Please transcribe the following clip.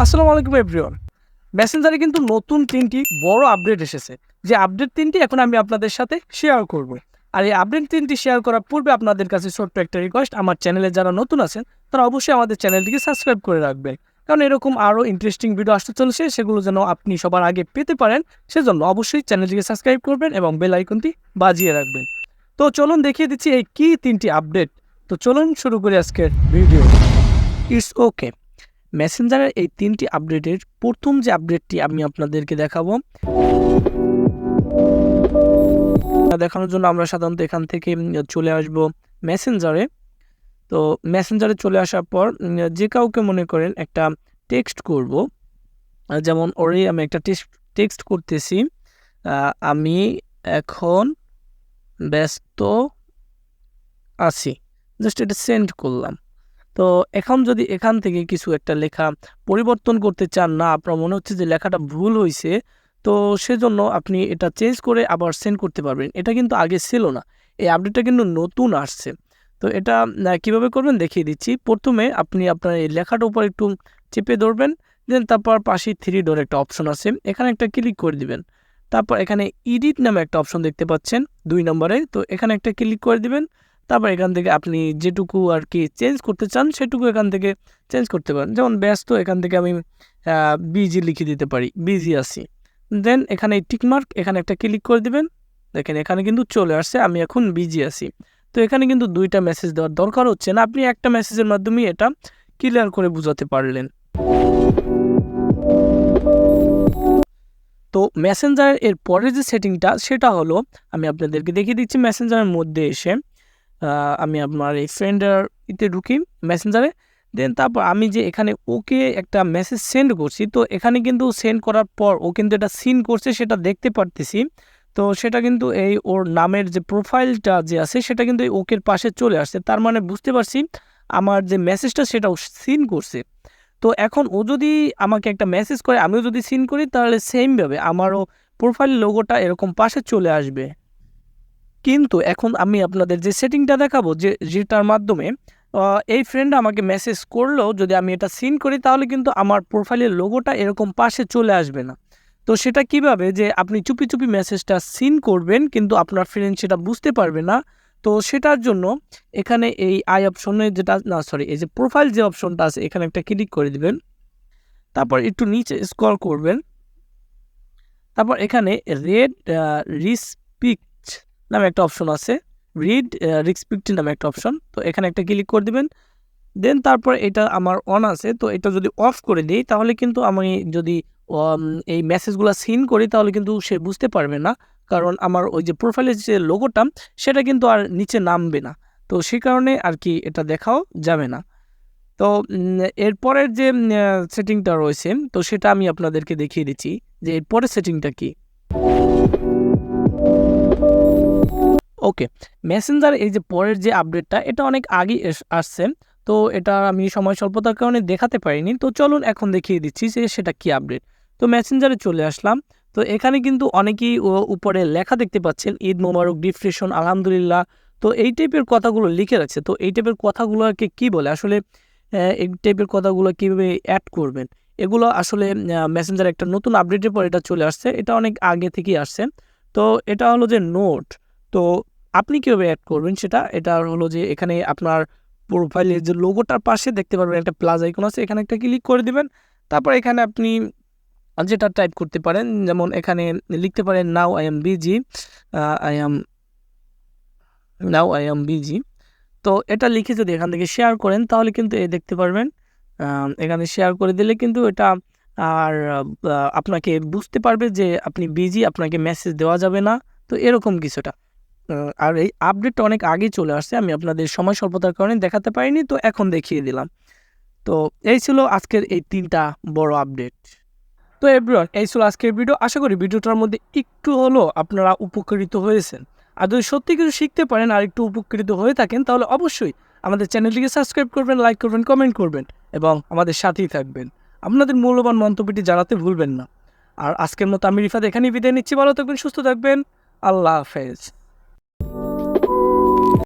আসসালামু আলাইকুম এভরিওয়ান। মেসেঞ্জারে কিন্তু নতুন ৩টি বড় আপডেট এসেছে। যে আপডেট ৩টি এখন আমি আপনাদের সাথে শেয়ার করব। আর এই আপডেট ৩টি শেয়ার করার পূর্বে আপনাদের কাছে ছোট্ট একটা রিকোয়েস্ট, আমার চ্যানেলে যারা নতুন আছেন তারা অবশ্যই আমাদের চ্যানেলটিকে সাবস্ক্রাইব করে রাখবেন। কারণ এরকম আরও ইন্টারেস্টিং ভিডিও আসতে চলেছে, সেগুলো যেন আপনি সবার আগে পেতে পারেন, সেজন্য অবশ্যই চ্যানেলটিকে সাবস্ক্রাইব করবেন এবং বেল আইকনটি বাজিয়ে রাখবেন। তো চলুন দেখিয়ে দিচ্ছি এই কী ৩টি আপডেট। তো চলুন শুরু করি আজকের ভিডিও। It's okay. মেসেঞ্জারের এই ৩টি আপডেটের প্রথম যে আপডেটটি আমি আপনাদেরকে দেখাবো, দেখানোর জন্য আমরা সাধারণত এখান থেকে চলে আসব মেসেঞ্জারে। তো মেসেঞ্জারে চলে আসার পর যে কাউকে মনে করেন একটা টেক্সট করব, যেমন ওরে আমি একটা টেক্সট করতেছি, আমি এখন ব্যস্ত আছি, জাস্ট এটা সেন্ড করলাম। তো এখন যদি এখান থেকে কিছু একটা লেখা পরিবর্তন করতে চান না, আপনার মনে হচ্ছে যে লেখাটা ভুল হয়েছে, তো সেজন্য আপনি এটা চেঞ্জ করে আবার সেন্ড করতে পারবেন। এটা কিন্তু আগে ছিল না, এই আপডেটটা কিন্তু নতুন আসছে। তো এটা কিভাবে করবেন দেখিয়ে দিচ্ছি। প্রথমে আপনি আপনার এই লেখাটার উপর একটু চেপে ধরবেন, দেন তারপর পাশে 3 ডট একটা অপশন আছে, এখানে একটা ক্লিক করে দিবেন। তারপর এখানে এডিট নামে একটা অপশন দেখতে পাচ্ছেন 2 নম্বরে, তো এখানে একটা ক্লিক করে দিবেন। তারপর এখান থেকে আপনি যেটুকু আর কি চেঞ্জ করতে চান সেটুকু এখান থেকে চেঞ্জ করতে পারেন। যেমন ব্যস্ত, এখান থেকে আমি বিজি লিখে দিতে পারি, বিজি আছি। দেন এখানে টিকমার্ক, এখানে একটা ক্লিক করে দিবেন। দেখেন এখানে কিন্তু চলে আসছে আমি এখন বিজি আছি। তো এখানে কিন্তু 2টা মেসেজ দেওয়ার দরকার হচ্ছে না, আপনি একটা মেসেজের মাধ্যমেই এটা ক্লিয়ার করে বোঝাতে পারলেন। তো মেসেঞ্জারের এর পরের যে সেটিংটা সেটা হলো, আমি আপনাদেরকে দেখিয়ে দিচ্ছি। মেসেঞ্জারের মধ্যে এসে আমি আপনার এই ফ্রেন্ডের ঢুকি মেসেঞ্জারে, দেন তারপর আমি যে এখানে ওকে একটা মেসেজ সেন্ড করছি, তো এখানে কিন্তু সেন্ড করার পর ও কিন্তু এটা সিন করছে সেটা দেখতে পারতেছি। তো সেটা কিন্তু এই ওর নামের যে প্রোফাইলটা যে আছে সেটা কিন্তু এই ওকের পাশে চলে আসছে, তার মানে বুঝতে পারছি আমার যে মেসেজটা সেটাও সিন করছে। তো এখন ও যদি আমাকে একটা মেসেজ করে, আমিও যদি সিন করি, তাহলে সেমভাবে আমারও প্রোফাইল লোগোটা এরকম পাশে চলে আসবে। কিন্তু এখন আমি আপনাদের যে সেটিংটা দেখাবো, যেটার মাধ্যমে এই ফ্রেন্ড আমাকে মেসেজ করলেও যদি আমি এটা সিন করি, তাহলে কিন্তু আমার প্রোফাইলের লোগোটা এরকম পাশে চলে আসবে না। তো সেটা কিভাবে যে আপনি চুপি চুপি মেসেজটা সিন করবেন, কিন্তু আপনার ফ্রেন্ড সেটা বুঝতে পারবে না। তো সেটার জন্য এখানে এই আই অপশনে যেটা এই যে প্রোফাইল যে অপশনটা আছে, এখানে একটা ক্লিক করে দিবেন। তারপর একটু নিচে স্ক্রল করবেন। তারপর এখানে রেড রিস্পিক্ট নামে একটা অপশন আছে, রিড রিস্পিক্ট নামে একটা অপশন, তো এখানে একটা ক্লিক করে দিবেন। দেন তারপর এটা আমার অন আছে, তো এটা যদি অফ করে দিই, তাহলে কিন্তু আমি যদি এই মেসেজগুলো সিন করি, তাহলে কিন্তু সে বুঝতে পারবে না, কারণ আমার ওই যে প্রোফাইলের যে লোগোটা সেটা কিন্তু আর নিচে নামবে না। তো সেই কারণে আর কি এটা দেখাও যাবে না। তো এরপরের যে সেটিংটা রয়েছে, তো সেটা আমি আপনাদেরকে দেখিয়ে দিচ্ছি যে এরপরের সেটিংটা কি। ওকে, মেসেঞ্জার এই যে পরের যে আপডেটটা, এটা অনেক আগেই আসছে, তো এটা আমি সময় স্বল্পতার কারণে দেখাতে পারিনি। তো চলুন এখন দেখিয়ে দিচ্ছি যে সেটা কি আপডেট। তো মেসেঞ্জারে চলে আসলাম। তো এখানে কিন্তু অনেকেই উপরে লেখা দেখতে পাচ্ছেন, ঈদ মোবারক, ডিপ্রেশন, আলহামদুলিল্লাহ। তো এই টাইপের কথাগুলো লিখে রাখছে। তো এই টাইপের কথাগুলোকে কি বলে আসলে, এই টাইপের কথাগুলো কীভাবে অ্যাড করবেন, এগুলো আসলে মেসেঞ্জার একটা নতুন আপডেটের পর এটা চলে আসছে, এটা অনেক আগে থেকেই আসছে। তো এটা হলো যে নোট। তো আপনি কীভাবে অ্যাড করবেন সেটা, এটা হলো যে এখানে আপনার প্রোফাইলের যে লোগোটার পাশে দেখতে পারবেন একটা প্লাস আইকন আছে, এখানে একটা ক্লিক করে দিবেন। তারপর এখানে আপনি যেটা টাইপ করতে পারেন, যেমন এখানে লিখতে পারেন নাও আই এম বিজি। তো এটা লিখে যদি এখান থেকে শেয়ার করেন, তাহলে কিন্তু দেখতে পারবেন এখানে শেয়ার করে দিলে কিন্তু এটা আর আপনাকে বুঝতে পারবে যে আপনি বিজি, আপনাকে মেসেজ দেওয়া যাবে না। তো এরকম কিছুটা। আর এই আপডেটটা অনেক আগেই চলে আসছে, আমি আপনাদের সময় স্বল্পতার কারণে দেখাতে পারিনি, তো এখন দেখিয়ে দিলাম। তো এই ছিল আজকের এই 3টা বড় আপডেট। তো এভরিওয়ান, এই ছিল আজকের ভিডিও। আশা করি ভিডিওটার মধ্যে একটু হলেও আপনারা উপকৃত হয়েছেন। আর যদি সত্যি কিছু শিখতে পারেন আর একটু উপকৃত হয়ে থাকেন, তাহলে অবশ্যই আমাদের চ্যানেলটিকে সাবস্ক্রাইব করবেন, লাইক করবেন, কমেন্ট করবেন এবং আমাদের সাথেই থাকবেন। আপনাদের মূল্যবান মন্তব্যটি জানাতে ভুলবেন না। আর আজকের মতো আমি রিফাত এখানেই বিদায় নিচ্ছি। ভালো থাকবেন, সুস্থ থাকবেন। আল্লাহ হাফেজ।